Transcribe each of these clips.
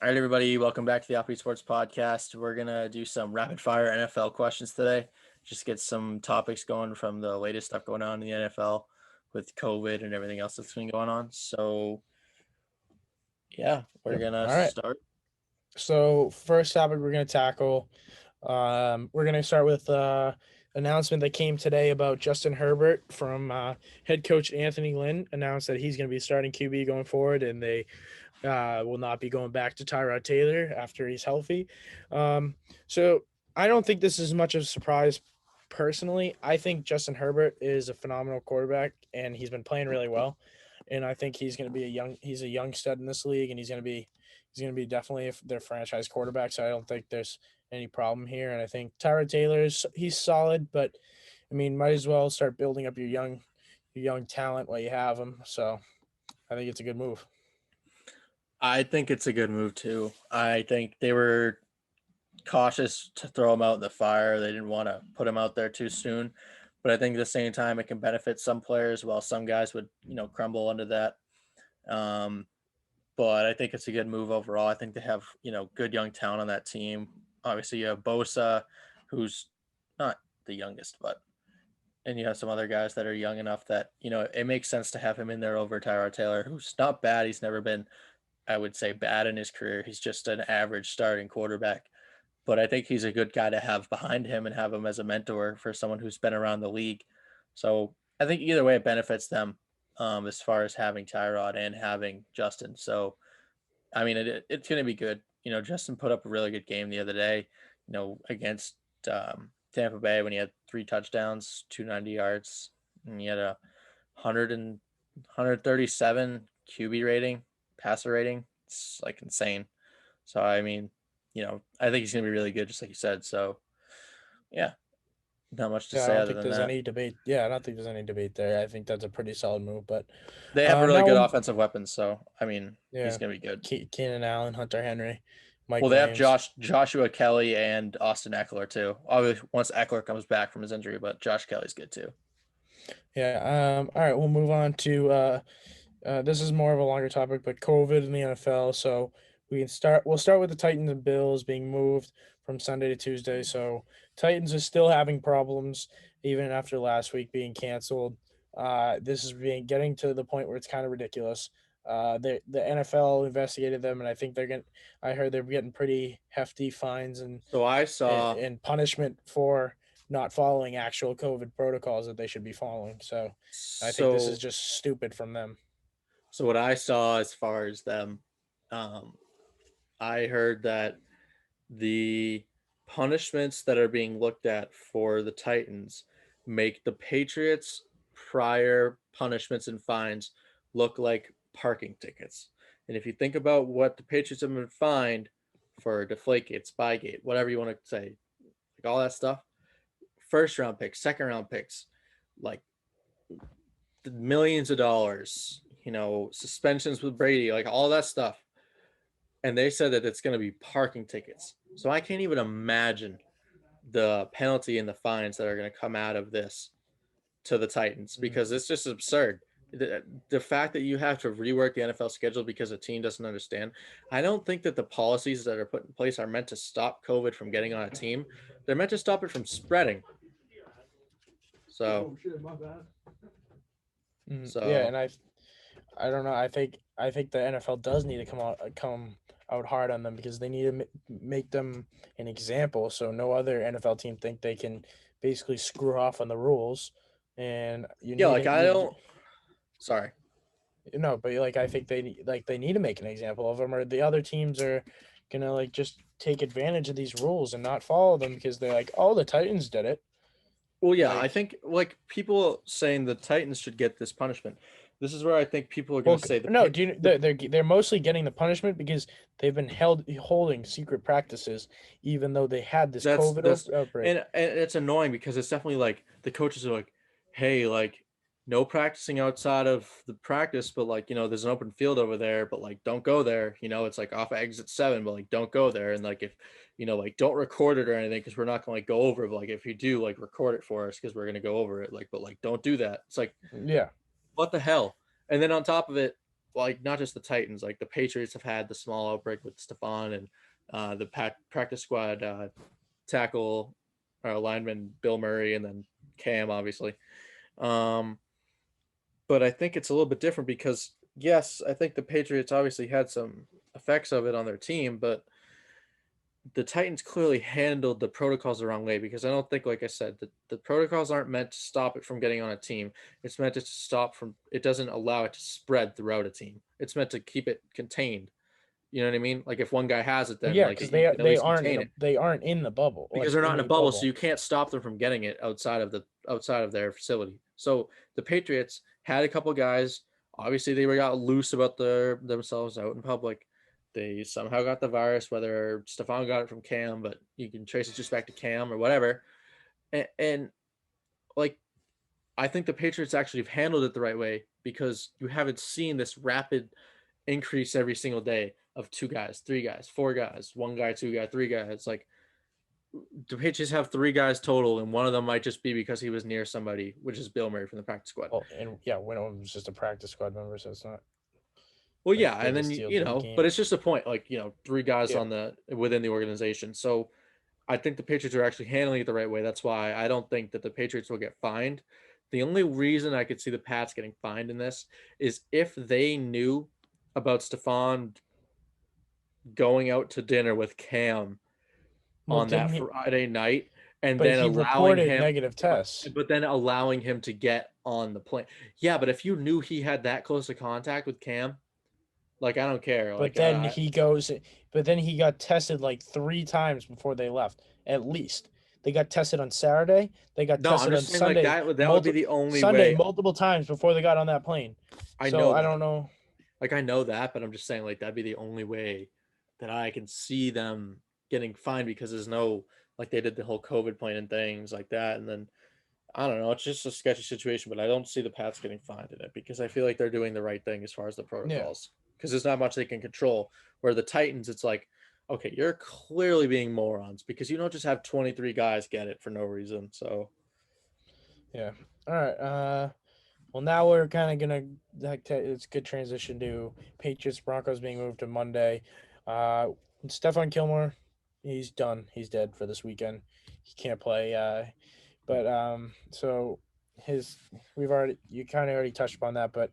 All right, everybody, welcome back to the OffBeat Sports Podcast. We're going to do some rapid fire NFL questions today. Just get some topics going from the latest stuff going on in the NFL with COVID and everything else that's been going on. So, yeah, we're Yep. going to All right. start. So first topic we're going to tackle, we're going to start with announcement that came today about Justin Herbert from head coach Anthony Lynn announced that he's going to be starting QB going forward, and they will not be going back to Tyrod Taylor after he's healthy. So I don't think this is much of a surprise. Personally, I think Justin Herbert is a phenomenal quarterback, and he's been playing really well. And I think he's going to be he's a young stud in this league, and he's going to be definitely their franchise quarterback. So I don't think there's any problem here. And I think Tyrod Taylor's he's solid, but I mean, might as well start building up your young talent while you have them. So I think it's a good move. I think it's a good move, too. I think they were cautious to throw him out in the fire. They didn't want to put him out there too soon. But I think at the same time, it can benefit some players while some guys would, crumble under that. Um, but I think it's a good move overall. I think they have, good young talent on that team. Obviously, you have Bosa, who's not the youngest, but and you have some other guys that are young enough that, it makes sense to have him in there over Tyrod Taylor, who's not bad. He's never been, I would say, bad in his career. He's just an average starting quarterback. But I think he's a good guy to have behind him and have him as a mentor for someone who's been around the league. So I think either way it benefits them as far as having Tyrod and having Justin. So I mean, it's going to be good. Justin put up a really good game the other day, against Tampa Bay when he had 3 touchdowns, 290 yards, and he had a 137 QB rating, passer rating. It's like insane. So, I mean, I think he's going to be really good, just like you said. So, yeah, not much to Yeah, I say don't other think than there's that. any debate. Yeah, I don't think there's any debate there. I think that's a pretty solid move. But They have a really now, good offensive weapon. So, I mean, he's yeah, going to be good. Keenan Allen, Hunter Henry, Mike Well, they have Williams. Joshua Kelly and Austin Eckler too. Obviously, once Eckler comes back from his injury, but Josh Kelly's good too. Yeah. All right, we'll move on to this is more of a longer topic, but COVID in the NFL. So We'll start with the Titans and Bills being moved from Sunday to Tuesday. So Titans are still having problems even after last week being canceled. This is being getting to the point where it's kind of ridiculous. The NFL investigated them, and I think they're getting. I heard they're getting pretty hefty fines So I saw. and punishment for not following actual COVID protocols that they should be following. So I think this is So just stupid from them. so what I saw as far as them, um, I heard that the punishments that are being looked at for the Titans make the Patriots' prior punishments and fines look like parking tickets. And if you think about what the Patriots have been fined for Deflategate, Spygate, whatever you want to say, like all that stuff, first round picks, second round picks, like the millions of dollars, suspensions with Brady, like all that stuff. And they said that it's going to be parking tickets. So I can't even imagine the penalty and the fines that are going to come out of this to the Titans because it's just absurd. The fact that you have to rework the NFL schedule because a team doesn't understand. I don't think that the policies that are put in place are meant to stop COVID from getting on a team. They're meant to stop it from spreading. So, Yeah, so and I don't know. I think the NFL does need to come out hard on them because they need to make them an example, so no other NFL team think they can basically screw off on the rules. And you yeah, need like it. I don't. Sorry. No, but like I think they need to make an example of them, or the other teams are gonna like just take advantage of these rules and not follow them because they're like, oh, the Titans did it. Well, yeah, I Like, think like people saying the Titans should get this punishment. This is where I think people are going well, to say no, do you, the they're mostly getting the punishment because they've been holding secret practices, even though they had this COVID that's outbreak. and it's annoying because it's definitely like the coaches are like, hey, like no practicing outside of the practice, but like there's an open field over there, but like don't go there. It's like off of exit 7, but like don't go there. And like if like don't record it or anything because we're not going to like go over. It. But like if you do, like record it for us because we're going to go over it. Like, but like don't do that. It's like Yeah, what the hell? And then on top of it, like not just the Titans, like the Patriots have had the small outbreak with Stephon and the practice squad tackle lineman Bill Murray and then Cam, obviously. Um, but I think it's a little bit different because yes, I think the Patriots obviously had some effects of it on their team, but the Titans clearly handled the protocols the wrong way because I don't think, like I said, the protocols aren't meant to stop it from getting on a team. It's meant to stop from, it doesn't allow it to spread throughout a team. It's meant to keep it contained. You know what I mean? Like if one guy has it, Well, then yeah, like because you can at least contain it they aren't in the bubble, because like they're not in in a a bubble, so bubble. you can't stop them from getting it outside of their facility. So the Patriots had a couple guys. Obviously, they were got loose about themselves out in public. They somehow got the virus, whether Stephon got it from Cam, but you can trace it just back to Cam or whatever. And like I think the Patriots actually have handled it the right way because you haven't seen this rapid increase every single day of 2 guys, 3 guys, 4 guys, 1 guy, 2 guy, 3 guys. Like the Patriots have 3 guys total, and one of them might just be because he was near somebody, which is Bill Murray from the practice squad. Well, and yeah, when it was just a practice squad member, so it's not Well, like yeah, the and then biggest deal you to the know, but game. it's just a point, like 3 guys Yeah, on the within the organization. So I think the Patriots are actually handling it the right way. That's why I don't think that the Patriots will get fined. The only reason I could see the Pats getting fined in this is if they knew about Stephon going out to dinner with Cam well, on that didn't he? Friday night and But then he allowing reported him negative tests. but then allowing him to get on the plane. Yeah, but if you knew he had that close of contact with Cam, like I don't care. But Like then he goes, but then he got tested like 3 times before they left, at least. They got tested on Saturday. They got no, I'm tested on just saying like Sunday, that would be the only way. multiple times before they got on that plane. I So know I that. don't know. Like I know that, but I'm just saying like that'd be the only way that I can see them getting fined because there's no like they did the whole COVID plan and things like that, and then I don't know. It's just a sketchy situation, but I don't see the Pats getting fined in it because I feel like they're doing the right thing as far as the Yeah. protocols. Because there's not much they can control. Where the Titans, it's like, okay, you're clearly being morons because you don't just have 23 guys get it for no reason. So Yeah. All right. Well, now we're kind of gonna it's a good transition to Patriots Broncos being moved to Monday. Stephon Gilmore, he's done. He's dead for this weekend. He can't play. But so his we've already you kind of already touched upon that, but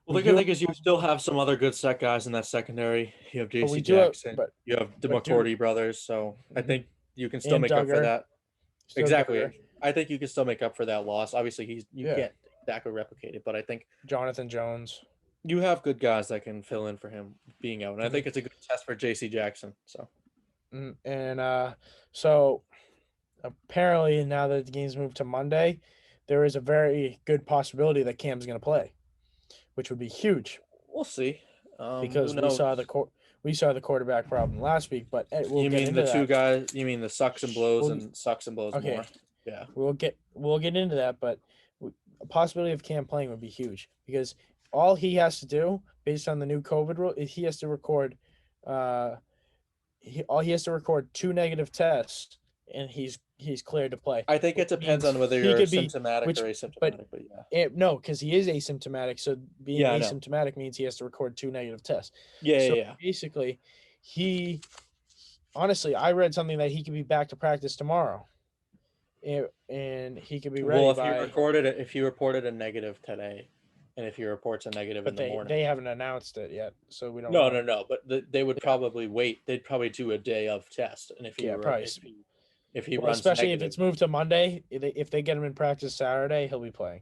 well, we the good do thing is you still have some other good set guys in that secondary. You have but J.C. we do have Jackson, you have the but do McCourty brothers, so I mhm. think you can still And make up for Duggar, that. still Exactly. Duggar, I think you can still make up for that loss. Obviously, you yeah, can't exactly replicate it, but I think Jonathan Jones, you have good guys that can fill in for him being out, and I mhm. think it's a good test for J.C. Jackson. So And so apparently now that the game's moved to Monday, there is a very good possibility that Cam's going to play, which would be huge we'll see. Who because knows? we saw the quarterback problem last week. But we'll You get mean into the two that. guys? You mean the sucks and blows We'll, and sucks and blows okay, more? Yeah. we'll get into that. But a possibility of Cam playing would be huge because all he has to do, based on the new COVID rule, is he has to record. Uh, all he has to record 2 negative tests, and he's cleared to play. I think Which it depends means on whether he you're could be, symptomatic or which, but asymptomatic, but yeah. no, because he is asymptomatic. So being Yeah, I know. asymptomatic means he has to record 2 negative tests. Yeah, So yeah, yeah. basically, he honestly, I read something that he could be back to practice tomorrow, and he could be Well, ready if by. if he reported a negative today, and if he reports a negative in But the morning, they haven't announced it yet, so we don't no, know. no, no. But they would Yeah, probably wait. They'd probably do a day of test, and yeah, probably. if he Well, runs especially if negative, it's moved to Monday, if they get him in practice Saturday, he'll be playing.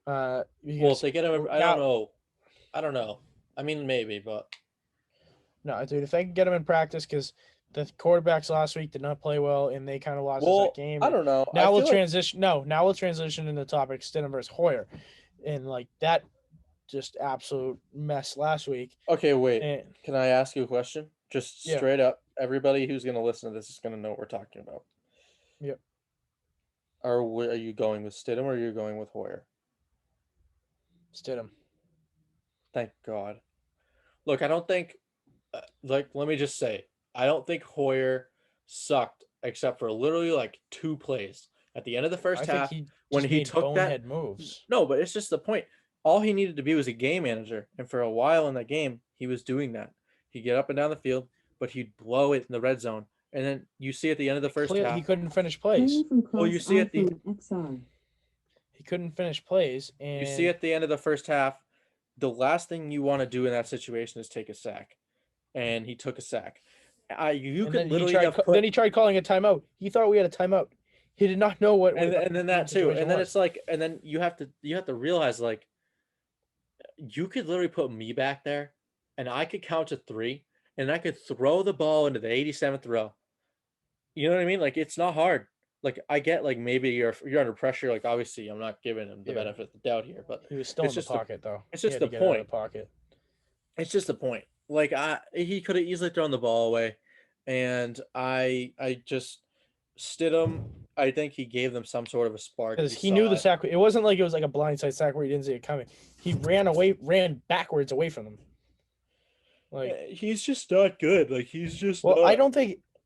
well, if Because they get him, I don't now, know. I don't know. I mean, maybe, but no, dude, if they can get him in practice, because the quarterbacks last week did not play well, and they kind of lost us that well, game. I And don't know. I now we'll feel like transition. No, now we'll transition into the topic Stidham versus Hoyer, and like that, just absolute mess last week. okay. Wait, And can I ask you a question? Just yeah, straight up, everybody who's going to listen to this is going to know what we're talking about. yep, Are you going with Stidham or are you going with Hoyer? Stidham. Thank God. Look, I don't think like let me just say, I don't think Hoyer sucked except for literally like 2 plays at the end of the I first think half he when just he made took that. bonehead moves. No, but it's just the point. all he needed to be was a game manager. And for a while in that game, he was doing that. He'd get up and down the field, but he'd blow it in the red zone. And then you see at the end of the first Clearly, he half, couldn't finish plays. well, you see at the He couldn't finish plays, you see and at the end of the first half, the last thing you want to do in that situation is take a sack. And he took a sack. You and could then he literally tried. have Then put he tried calling a timeout. He thought we had a timeout. He did not know what and then that the too. situation And then was. it's like and then you have to realize like you could literally put me back there and I could count to 3 and I could throw the ball into the 87th row. You know what I mean? Like it's not hard. Like I get like maybe you're under pressure. Like obviously I'm not giving him the Yeah, benefit of the doubt here, but he was still it's in the just the pocket though. it's He just had the to get out of point. the pocket. It's just the point. Like he could have easily thrown the ball away, and I just Stidham. I think he gave them some sort of a spark. Because You he knew saw the it. sack. It wasn't like it was like a blindside sack where he didn't see it coming. He ran backwards away from them. Like, He's just not good. Like he's just well, not.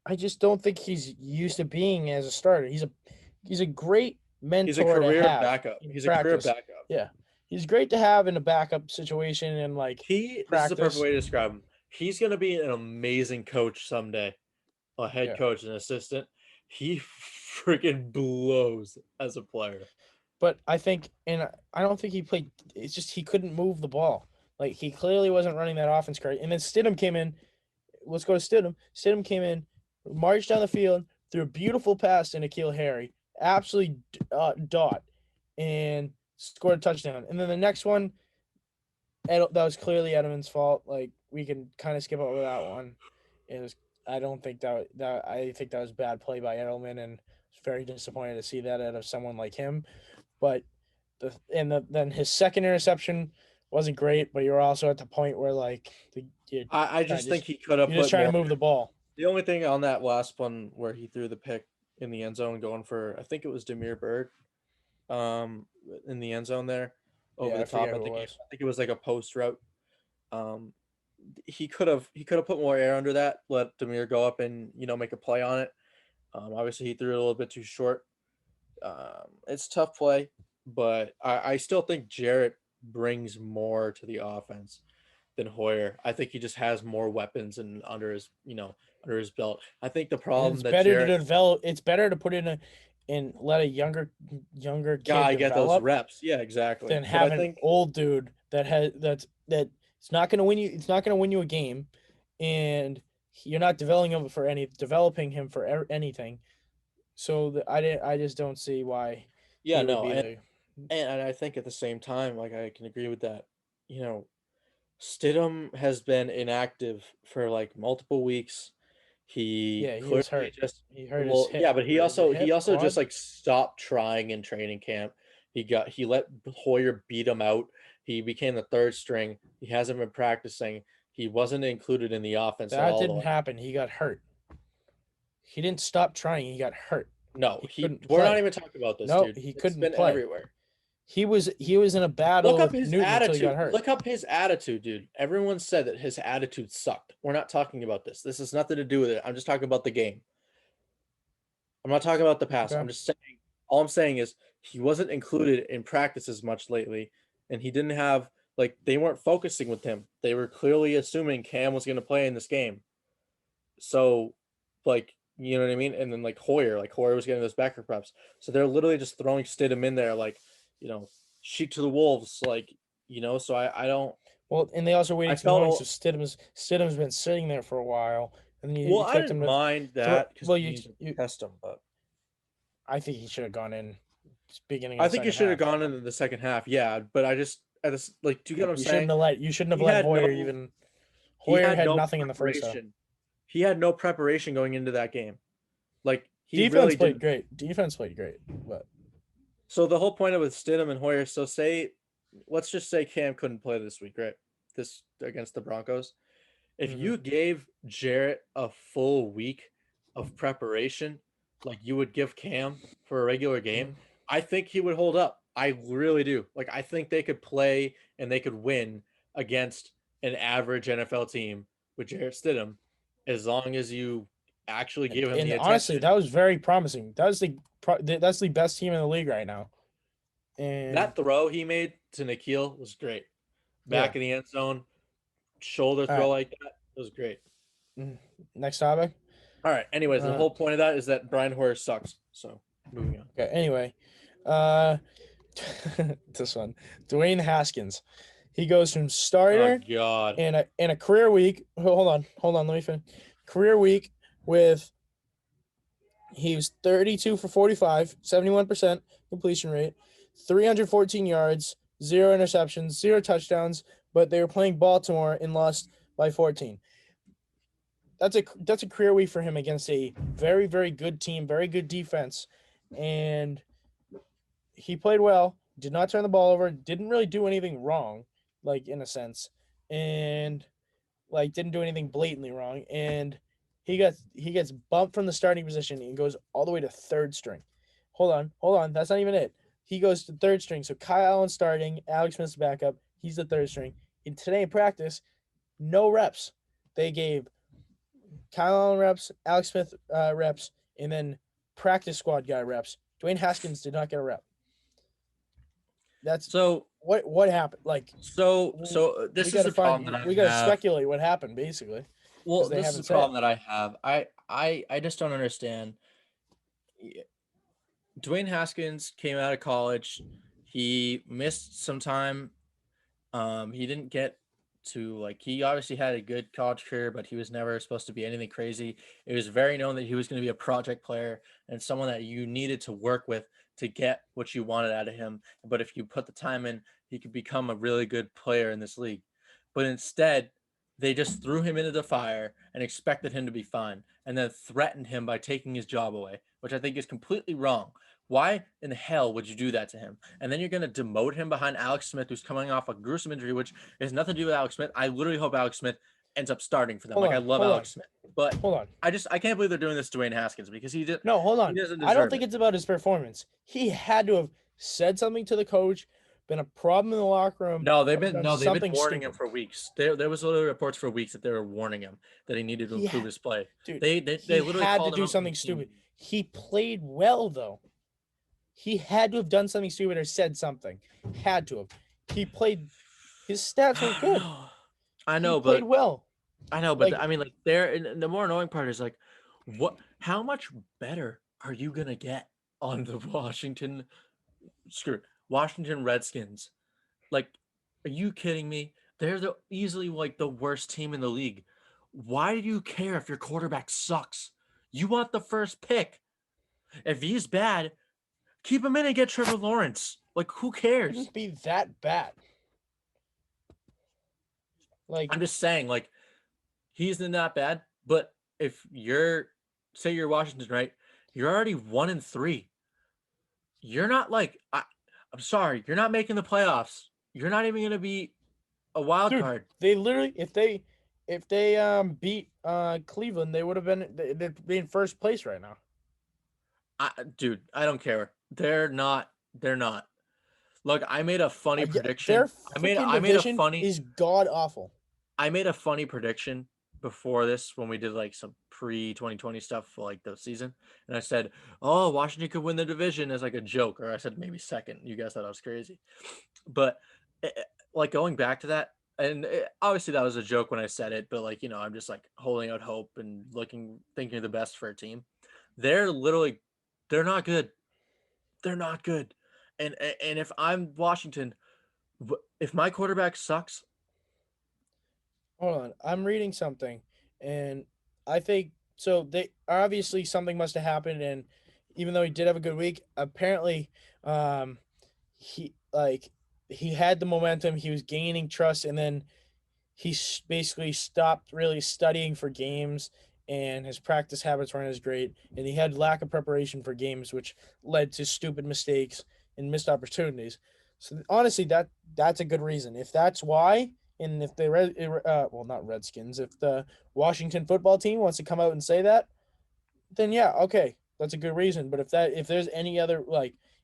I just don't think he's used to being as a starter. He's a great He's a mentor to career have backup. in He's a career practice. backup. Yeah, he's great to have in a backup situation and like This is the perfect practice. way to describe him. He's gonna be an amazing coach someday. A head Yeah, coach and assistant. He freaking blows as a player. but I think, and I don't think he played. It's just he couldn't move the ball. Like he clearly wasn't running that offense correct. And then Stidham came in. Let's go to Stidham. Stidham came in, marched down the field, threw a beautiful pass to N'Keal Harry, absolutely dot, and scored a touchdown. And then the next one, that was clearly Edelman's fault. Like we can kind of skip over that one. It was. I don't think that I think that was bad play by Edelman, and was very disappointed to see that out of someone like him. But then his second interception wasn't great, but you're also at the point where like I just think he could have you're just put trying more. to move the ball. The only thing on that last one where he threw the pick in the end zone going for I think it was Demir Bird um in the end zone there over Yeah, the I forget top. who it was. I think it was like a post route. Um he could have put more air under that, let Demir go up and make a play on it. Obviously he threw it a little bit too short. It's tough play, but I still think Jarrett brings more to the offense than Hoyer. I think he just has more weapons and under his belt. I think the And problem it's that better to Jarrett develop. It's better to put in a and let a younger kid guy get those develop reps. Yeah, exactly. than But I have an think old dude that it's not going to win you. It's not going to win you a game, and you're not developing him for anything. So I just don't see why yeah, he would no, be and the and I think at the same time, like I can agree with that. You know, Stidham has been inactive for like multiple weeks. He yeah. He was clearly hurt. just He hurt his well, hip. yeah, but he Is it also he hip also just quad? like stopped trying in training camp. He let Hoyer beat him out. He became the third string. He hasn't been practicing. He wasn't included in the offense at That all. didn't happen. He got hurt. He didn't stop trying. He got hurt. No, He he couldn't we're not play. even talking about this, No, dude. he It's couldn't been play. everywhere. He was in a battle Look up with his Newton until he got attitude. hurt. Look up his attitude, dude. Everyone said that his attitude sucked. We're not talking about this. This has nothing to do with it. I'm just talking about the game. I'm not talking about the past. Okay. I'm just saying, all I'm saying is he wasn't included in practice as much lately, and he didn't have like they weren't focusing with him. They were clearly assuming Cam was going to play in this game. So, like, you know what I mean? And then like Hoyer was getting those backer preps. So they're literally just throwing Stidham in there, like, you know, sheep to the wolves, like, So I don't. Well, and they also I waited too long, so felt Stidham's been sitting there for a while, and then you well. I expect didn't him to mind throw. that because Well, you need to you test him, but I think he should have gone in beginning of I the think you second should have half. gone into the second half. Yeah, but I just at this like, do you get what I'm saying? You shouldn't have He let had Hoyer no even. he Hoyer had had no nothing in the first half. preparation. He had no preparation going into that game. Like he Defense really played didn't. great. Defense played great, but So the whole point of with Stidham and Hoyer. So let's just say Cam couldn't play this week, right? This against the Broncos. If mhm. you gave Jarrett a full week of preparation, like you would give Cam for a regular game, Mhm. I think he would hold up. I really do. Like I think they could play and they could win against an average NFL team with Jarrett Stidham, as long as you actually give him And the honestly, attention. that was very promising. That's the best team in the league right now. And That throw he made to Nikhil was great. Yeah. Back in the end zone, shoulder All throw right. like that was great. Next topic. All right. Anyways, the Uh, whole point of that is that Brian Hoyer sucks. So moving on. okay. Anyway, uh, this one, Dwayne Haskins. He goes from Oh starter God. in a career week. Hold on. Let me finish. Career week with he was 32 for 45, 71% completion rate, 314 yards, zero interceptions, zero touchdowns. But they were playing Baltimore and lost by 14. That's a career week for him against a very very good team, very good defense, and he played well. Did not turn the ball over. Didn't really do anything wrong, like in a sense, and like didn't do anything blatantly wrong. And he gets bumped from the starting position and goes all the way to third string. Hold on. That's not even it. He goes to third string. So Kyle Allen starting, Alex Smith's backup. He's the third string. And today in practice, no reps. They gave Kyle Allen reps, Alex Smith reps, and then practice squad guy reps. Dwayne Haskins did not get a rep. That's So what happened. Like this we is got to the problem find, that I we got to have. speculate what happened basically because Well, they this is the haven't said. problem that I have. I just don't understand. Dwayne Haskins came out of college. He missed some time. He didn't get to like he obviously had a good college career, but he was never supposed to be anything crazy. It was very known that he was going to be a project player and someone that you needed to work with to get what you wanted out of him. But if you put the time in, he could become a really good player in this league. But instead, they just threw him into the fire and expected him to be fine, and then threatened him by taking his job away, which I think is completely wrong. Why in the hell would you do that to him? And then you're going to demote him behind Alex Smith, who's coming off a gruesome injury, which has nothing to do with Alex Smith. I literally hope Alex Smith ends up starting for them. Like I love Hold on, Alex Smith, but hold on. I can't believe they're doing this to Dwayne Haskins because No, hold he on. doesn't I don't deserve think it. it's about his performance. He had to have said something to the coach, been a problem in the locker room, or done They've been something warning him stupid. for weeks. There was literally reports for weeks that they were warning him that he needed to He improve had, his play. dude, They he literally had to called him do out in the something team stupid. meeting. He played well though. He had to have done something stupid or said something. Had to have. He played. His stats were good. I He know, played but well. I Like, mean, like, there. And the more annoying part is like, what? How much better are you gonna get on the Washington Redskins? Like, are you kidding me? They're easily like the worst team in the league. Why do you care if your quarterback sucks? You want the first pick. If he's bad, keep him in and get Trevor Lawrence. Like, who cares? wouldn't be that bad. I'm Like, just saying, like, he's not bad. But if you're, say you're Washington, right? You're already 1-3. You're not like I'm sorry, you're not making the playoffs. You're not even gonna be a wild dude, card. they literally if they beat Cleveland, they would have they'd be in first place right now. Dude, I don't care. They're not. They're not. Look, I made a funny Yeah, their prediction. freaking I made a division funny is god awful. I made a funny prediction before this when we did like some pre 2020 stuff for like the season. And I said, "Oh, Washington could win the division" as like a joke, or I said maybe second. You guys thought I was crazy. But like going back to that, and obviously that was a joke when I said it, but like, I'm just like holding out hope and thinking the best for a team. They're literally they're not good. They're not good. And if I'm Washington, if my quarterback sucks, Hold on, I'm reading something, and I think so. They obviously something must have happened, and even though he did have a good week, apparently, um, he like he had the momentum. He was gaining trust, and then basically stopped really studying for games, and his practice habits weren't as great, and he had lack of preparation for games, which led to stupid mistakes and missed opportunities. So honestly, that's a good reason. If that's why, and if the well, not Redskins, if the Washington football team wants to come out and say that, then yeah, okay, that's a good reason. But if there's any other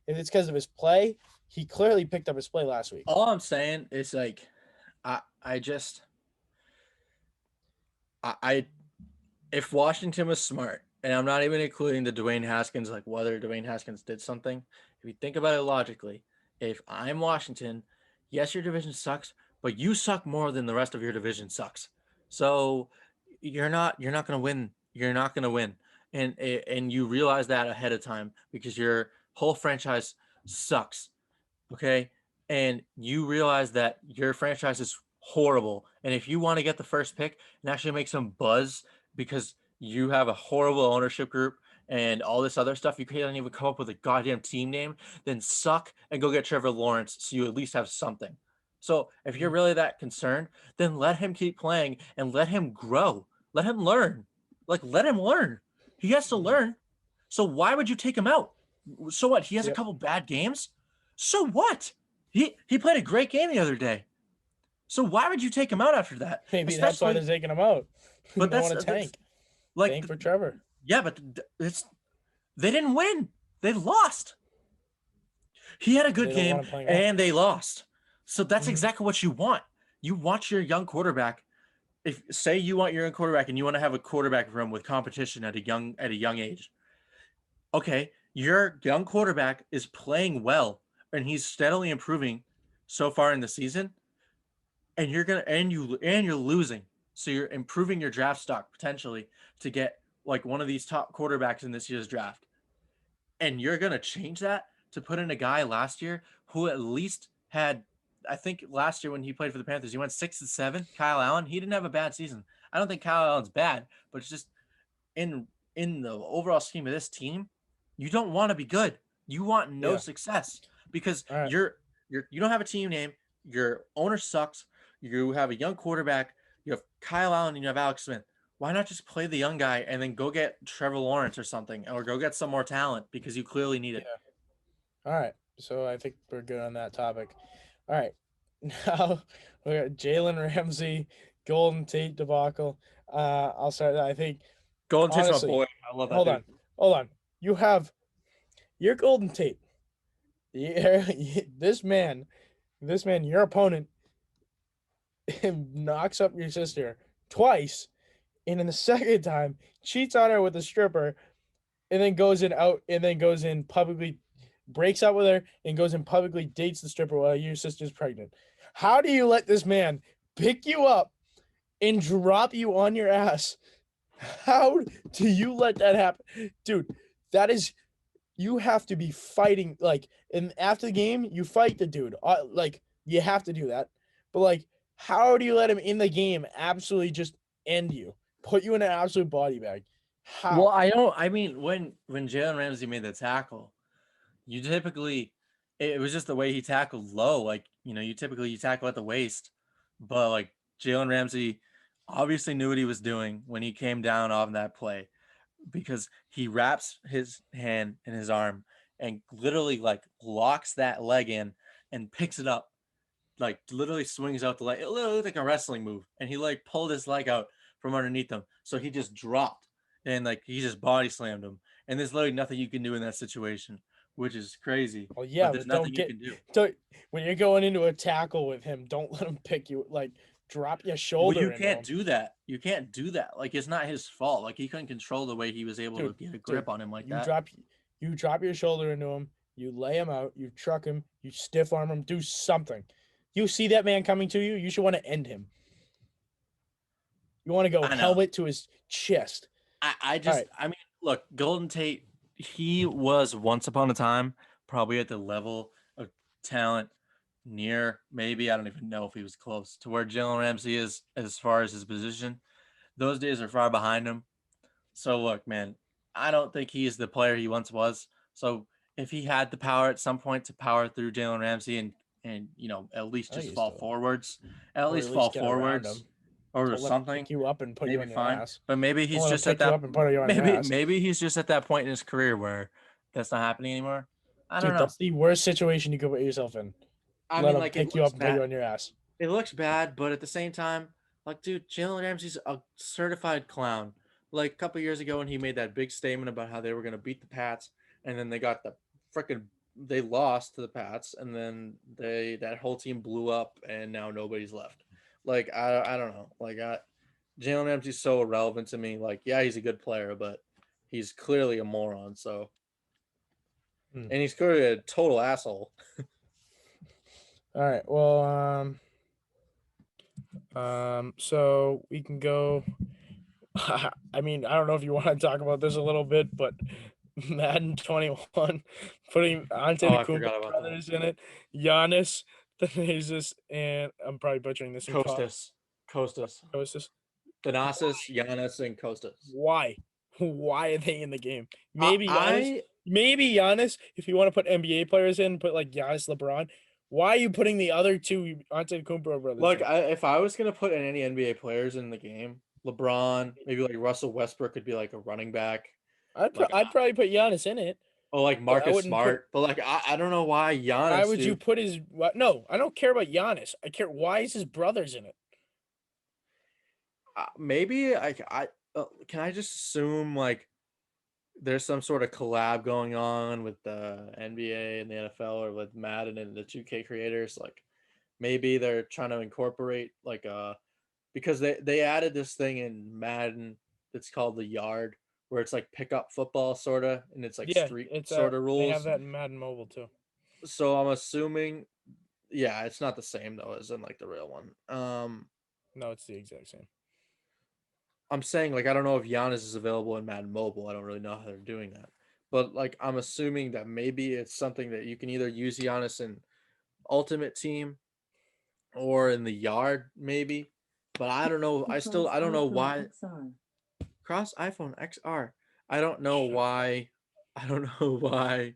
if it's because of his play, he clearly picked up his play last week. all I'm saying is like I just I if Washington was smart, and I'm not even including the Dwayne Haskins, like whether Dwayne Haskins did something, if you think about it logically, if I'm Washington, yes, your division sucks, but you suck more than the rest of your division sucks. So you're not gonna win. You're not gonna win, and you realize that ahead of time because your whole franchise sucks. Okay, and you realize that your franchise is horrible, and if you want to get the first pick and actually make some buzz because you have a horrible ownership group and all this other stuff, you can't even come up with a goddamn team name, then suck and go get Trevor Lawrence so you at least have something. So if you're Mhm. really that concerned, then let him keep playing and let him grow. Let him learn. Like let him learn. He has to Mhm. learn. So why would you take him out? So what? He has a Yep. couple bad games. So what? He played a great game the other day. So why would you take him out after that? Maybe that's why they're Especially, taking him out. but They want to that's tank. like Tank for Trevor. yeah, but it's they didn't win. They lost. He had a They good don't game want him playing well. and they lost. So that's Hmm. exactly what you want. You want your young quarterback. If say you want your young quarterback and you want to have a quarterback room with competition at a young age. Okay, your young quarterback is playing well and he's steadily improving so far in the season and you're losing. So you're improving your draft stock potentially to get like one of these top quarterbacks in this year's draft. And you're gonna change that to put in a guy last year who at least had I think last year when he played for the Panthers, he went 6-7. Kyle Allen, he didn't have a bad season. I don't think Kyle Allen's bad, but it's just in in the overall scheme of this team, you don't want to be good. You want no Yeah. success because All right. you don't have a team name. Your owner sucks. You have a young quarterback. You have Kyle Allen and you have Alex Smith. Why not just play the young guy and then go get Trevor Lawrence or something, or go get some more talent because you clearly need it. Yeah. All right. So I think we're good on that topic. All right. Now we got Jalen Ramsey, Golden Tate debacle. I'll start. I think Golden Tate's my honestly, boy. I love that hold dude. on, hold on. You have your Golden Tate. This man, your opponent knocks up your sister twice, and in the second time cheats on her with a stripper, and then goes in publicly, breaks up with her, and goes and publicly dates the stripper while your sister's pregnant. How do you let this man pick you up and drop you on your ass? How do you let that happen, dude? That is, you have to be fighting like, and after the game you fight the dude. Like you have to do that, but like, how do you let him in the game absolutely just end you, put you in an absolute body bag? Well, How? I don't. I mean, when Jalen Ramsey made the tackle, you typically it was just the way he tackled low. Like, you tackle at the waist, but like Jalen Ramsey obviously knew what he was doing when he came down on that play because he wraps his hand in his arm and literally like locks that leg in and picks it up, like literally swings out the leg. It literally looked like a wrestling move, and he like pulled his leg out from underneath him, so he just dropped and like he just body slammed him. And there's literally nothing you can do in that situation, which is crazy. Well, But yeah, there's but nothing you can do. don't when you're going into a tackle with him, don't let him pick you, like drop your Well, shoulder you into can't him. do that. You can't do that. Like it's not his fault. Like he couldn't control the way he was able to Dude, get a dude, grip on him like you that. drop you drop your shoulder into him, you lay him out, you truck him, you stiff arm him, do something. You see that man coming to you, you should want to end him. You want to go I know. helmet to his chest. All right. I mean, look, Golden Tate, he was once upon a time probably at the level of talent near, maybe, I don't even know if he was close to where Jalen Ramsey is as far as his position. Those days are far behind him. So, look, man, I don't think he's the player he once was. So, if he had the power at some point to power through Jalen Ramsey and at least I think just he's fall still, forwards, at or at least fall least get around forwards him. or Don't let him something, pick you up and put you maybe on your fine. ass. But maybe Don't he's let him just at pick you that up and put you on your ass. maybe he's just at that point in his career where that's not happening anymore. I don't Dude, know. that's the worst situation you could put yourself in. I Let mean, him like it pick you up looks and put bad. you on your ass. It looks bad, but at the same time, like, dude, Jalen Ramsey's a certified clown. Like a couple years ago when he made that big statement about how they were gonna beat the Pats, and then they lost to the Pats, and then that whole team blew up, and now nobody's left. Like I don't know. Jalen Ramsey's so irrelevant to me. Like, yeah, he's a good player, but he's clearly a moron. So, Hmm. and he's clearly a total asshole. All right. Well, so we can go. I mean, I don't know if you want to talk about this a little bit, but Madden 21 putting Oh, I Antetokounmpo forgot about that. brothers in it, Giannis, Thanasis, and I'm probably butchering this in Costas, Costas. Thanasis, Giannis, and Costas. Why? Why are they in the game? I, Maybe Giannis. I Maybe Giannis. If you want to put NBA players in, put like Giannis, LeBron. Why are you putting the other two Antetokounmpo brothers look. in? If I was gonna put in any NBA players in the game, LeBron, maybe like Russell Westbrook could be like a running back. Like I'd probably put Giannis in it, like but I Marcus wouldn't put. Smart. But like I don't know why Why Giannis, would you dude. put his? No, I don't care about Giannis. I care why is his brothers in it. Maybe I can I just assume like there's some sort of collab going on with the NBA and the NFL or with Madden and the 2K creators. Like maybe they're trying to incorporate like because they added this thing in Madden that's called the yard where it's like pickup football sorta and it's like Yeah, street it's sort of they have rules. that in Madden Mobile too. So I'm assuming yeah, it's not the same though as in like the real one. No, it's the exact same. I'm saying like I don't know if Giannis is available in Madden Mobile. I don't really know how they're doing that. But like I'm assuming that maybe it's something that you can either use Giannis in Ultimate Team or in the yard, maybe. But I don't know. I don't know why cross iPhone XR. I don't know why. I don't know why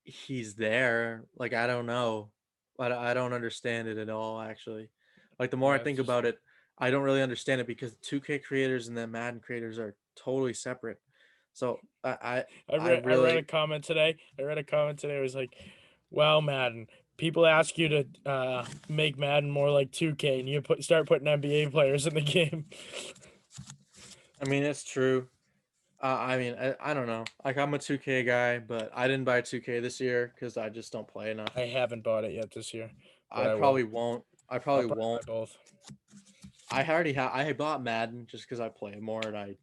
he's there. Like I don't know. I don't understand it at all. Actually, like the more I Yeah, it's think just about it, I don't really understand it because 2K creators and the Madden creators are totally separate. So I I read a really. comment today. I read a comment today. It was like, "Wow, Madden. People ask you to make Madden more like 2K, and you start putting NBA players in the game." I mean, it's true. I mean, I don't know. Like I'm a 2K guy, but I didn't buy 2K this year because I just don't play enough. I haven't bought it yet this year, but I I will. probably won't. I I'll probably probably buy won't. both. I already have. I bought Madden just because I play more, and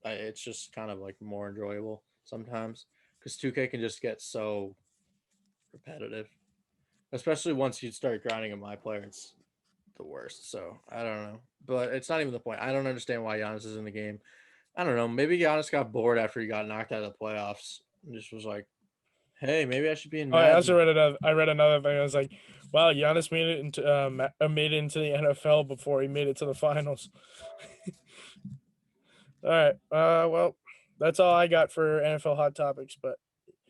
it's just kind of like more enjoyable sometimes because 2K can just get so repetitive, especially once you start grinding a my player. It's the worst. So I don't know, but it's not even the point. I don't understand why Giannis is in the game. I don't know. Maybe Giannis got bored after he got knocked out of the playoffs and just was like, "Hey, maybe I should be in Oh, I also Madden." read another. I read another thing. I was like, "Wow, Giannis made it into the NFL before he made it to the finals." All right. Well, that's all I got for NFL hot topics. But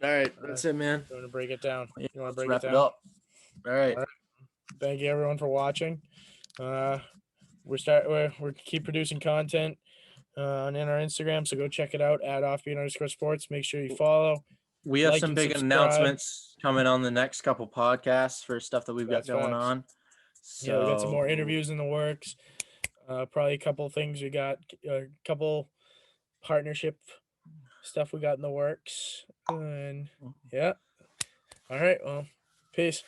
All right, that's it, man. you want to break it down? Yeah, You want to let's break it wrap it down? up. All right. All right. Thank you everyone for watching. Uh, we're keep producing content on in our Instagram, so go check it out at @offbeat_sports. Make sure you follow, We have like, some and big subscribe. announcements coming on the next couple podcasts for stuff that we've got That's going facts. on. Yeah, we got some more So interviews in the works. Probably a couple things we got, a couple partnership stuff we got in the works, and yeah. All right. Well, peace.